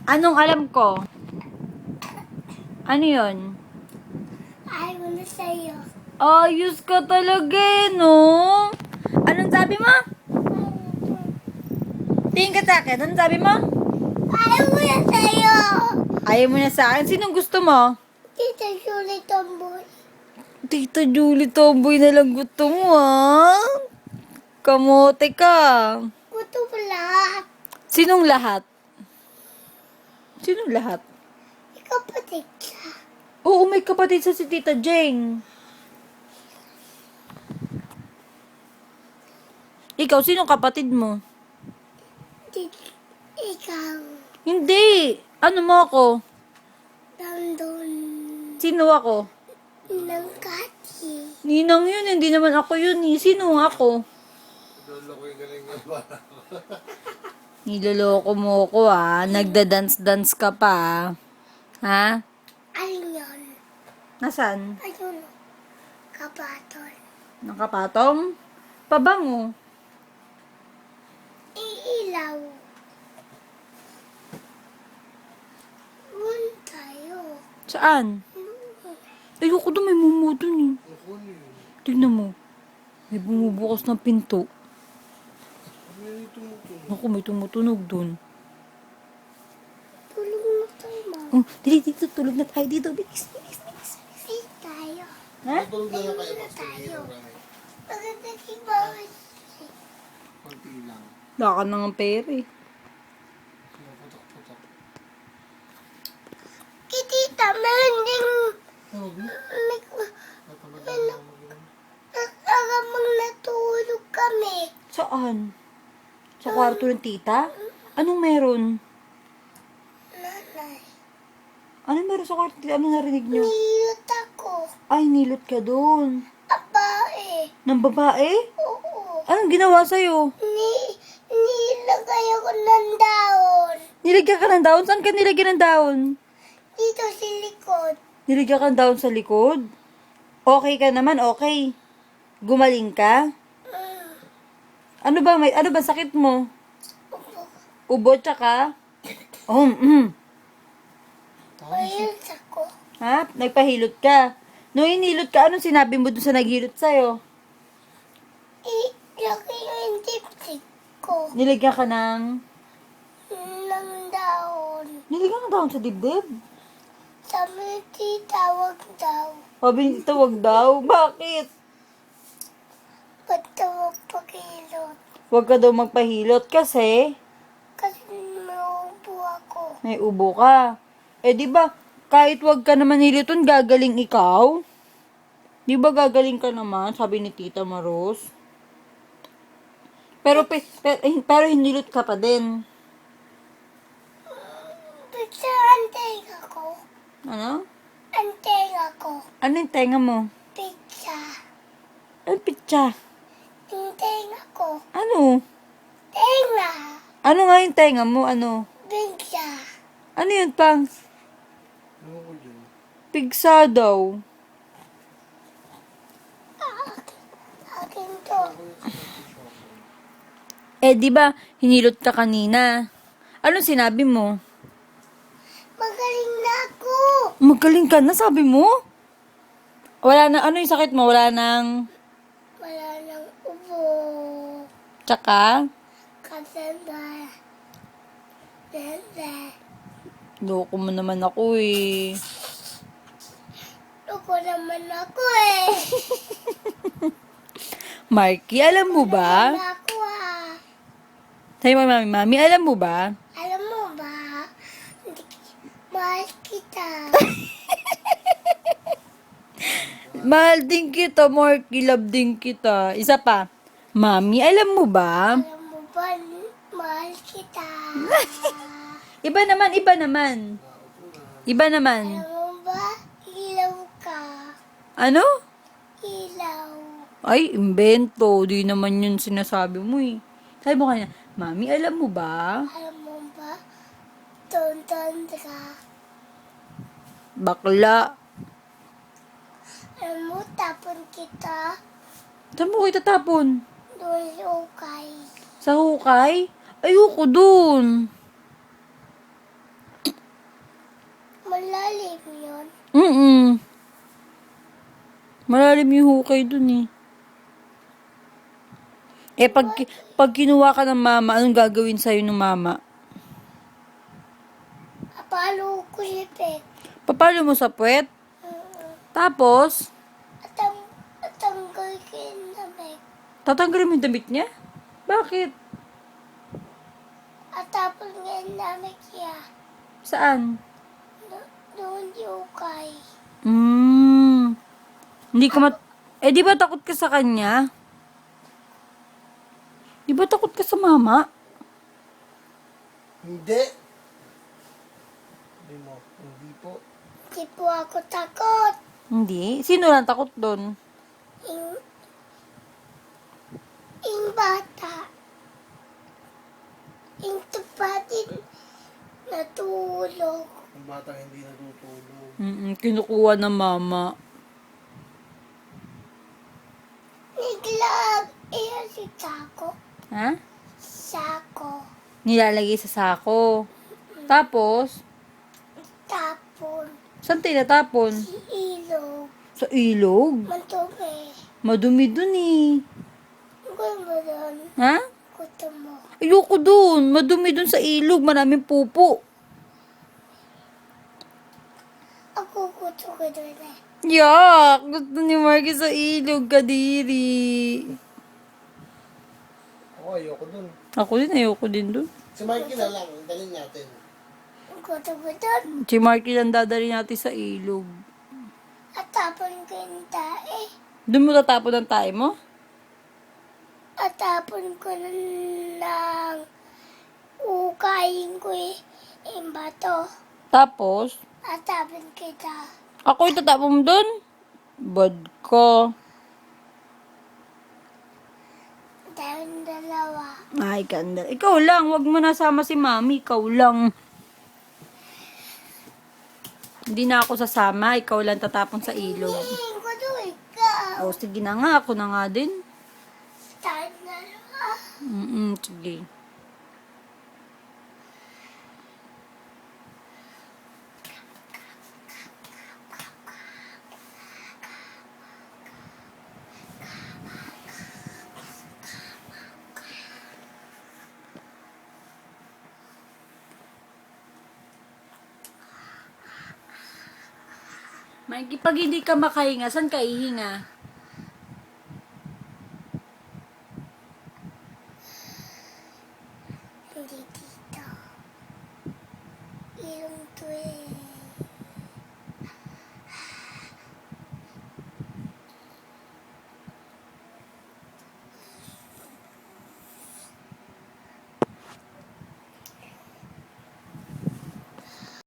Anong alam ko? Ano yun? Ayaw na sa'yo. Ayos ka talaga no? Anong sabi mo? Tingin ka sa akin. Anong sabi mo? Ayaw na sa'yo. Ayaw mo na sa akin. Sinong gusto mo? Tita Julie Tomboy. Tita Julie, tomboy na lang gusto mo, ha? Kamote ka. Gusto mo lahat. Sinong lahat? Sinong lahat? Ikaw patik siya. Oo, may kapatid sa si Tita Jeng. Ikaw, sinong kapatid mo? Ikaw. Hindi. Ano mo ako? Nandun. Sino ako? Ng kati. Ninang yun, hindi naman ako yun. Sino ako? Niloloko mo ko, ha? Nagda-dance-dance ka pa, ha? Alin yun? Nasaan? Ayun. Kapaton. Nakapatong? Pabango. Iilaw. Run tayo. Saan? Ayoko doon, may mumu doon eh. Tignan mo. May bumubukas ng pinto. Naku, may tumutunog doon. Tulog na tayo, ma. Oh, dito, tulog na tayo dito. Bilis. Ay, tayo. Ha? Tulog na tayo. Maganda si Bawal. Konti lang. Wala ka na ng pera eh. Putok-putok. Kitita, meron ding... Huwag mo. Nakamang natulog kami. Saan? Sa kwarto ng tita? Anong meron? Nanay. Anong meron sa kwarto ng tita? Anong narinig nyo? Nilot ako. Ay, nilot ka doon. Abae. Ng babae? Oo. Anong ginawa sa'yo? Nilagay ako ng daon. Nilagyan ka ng daon? Saan ka nilagyan ng daon? Dito sa likod. Nilagyan ka ng daon sa likod? Okay ka naman, okay. Gumaling ka? Ano ba sakit mo? Ubo tsaka? Oh, Mayroon ako. Ha? Nagpahilot ka. Nung hinilot ka, anong sinabi mo dun sa naghilot sa'yo? Ilagay yung dipstick ko. Nilagyan ka ng... Ng daon. Nilagyan ka daon sa dibdib? Sabi ni tita, wag daw. Sabi ni tita, wag daw. Bakit? Ba't daw magpakilot? Wag ka daw magpahilot kasi Kasi naubo ako. may ubo ka. Eh, di ba, kahit wag ka naman hiliton, gagaling ikaw? Di ba gagaling ka naman, sabi ni Tita Maros? Pero hinilot ka pa din. Pizza ang tenga ko. Ano? Ang tenga ko. Ano yung tenga mo? Pizza. Ano pitsa? Yung tenga ko. Ano? Tenga. Ano nga yung tenga mo? Ano? Pizza. Ano yun pang? Ano ko dyan? Pigsa daw. Akin to. Eh, di ba, hinilot ka kanina? Anong sinabi mo? Magaling na ako. Magaling ka na, sabi mo? Wala na, ano yung sakit mo? Wala nang, Wala nang ubo. tsaka, Kasanda. Dada. loko mo naman ako eh. Luko naman ako eh. Marky, alam mo ba? Naman ako ah. Sabi mo, mami, alam mo ba? Alam mo ba? Mahal kita. Mahal din kita, Marky, love din kita. Isa pa, mami, alam mo ba? Alam mo ba? Mahal kita. Iba naman, iba naman. Iba naman. Alam mo ba? Ilaw ka. Ano? Ilaw. Ay, imbento. Di naman yun sinasabi mo eh. Sabi mo kanina, mami, alam mo ba? Alam mo ba? Tonton ka. Bakla. Alam mo, tapon kita. Saan mo kayo tatapon? Doon sa ukay. Sa hukay? Ayoko dun. malalim yun. Malalim yung hukay dun eh. Eh, pag kinuha ka ng mama, anong gagawin sa'yo ng mama? Apalo ko sipit. Papalo mo sa puwet? Tapos, At tanggal kinamig. tatanggalin mo yung damit niya? Bakit? At tapos ngayon namin siya. Saan? Doon yung kay. Hindi ka Eh, di ba takot ka sa kanya? Di ba takot ka sa mama? Hindi. Hindi mo. Hindi po. Hindi po ako takot. Hindi. Sino lang takot doon? Yung bata. Yung tupatin natulog. Ang batang hindi natutulog. Kinukuha ng mama. Naglag. Iyan si Sako. Ha? Sako. Nilalagay sa sako. Tapos, Tapon. saan tinatapon? Si ilog. Sa ilog. Mantumi. Madumi dun eh. Gusto mo doon. Ha? Gusto mo. Ayoko dun. Madumi dun sa ilog. Maraming pupo. Ako gusto ko doon eh. Yak! Gusto ni Marky sa ilog, kadiri. Oo, ayoko dun. Ayoko din dun. Si Mikey na lang. Dalhin natin. Gusto ko doon. Si Marky lang dadali natin sa ilog. At tapon ko yung tae. Doon mo tatapon ang tayo mo? At tapon ko ng ukayin ko yung bato. Tapos, At tapon kita. ako itatapon mo doon? Bad ka. Tayong dalawa. Ay, ganda. Ikaw lang. Wag mo nasama si mami. Ikaw lang. Hindi na ako sasama. Ikaw lang tatapon sa ilog. Hingin ko doon ikaw. O, sige na nga. Ako na nga din. Tayong dalawa. Sige. Mikey, pag hindi ka makahinga, saan ka ihinga? Hindi dito. Ilong to eh.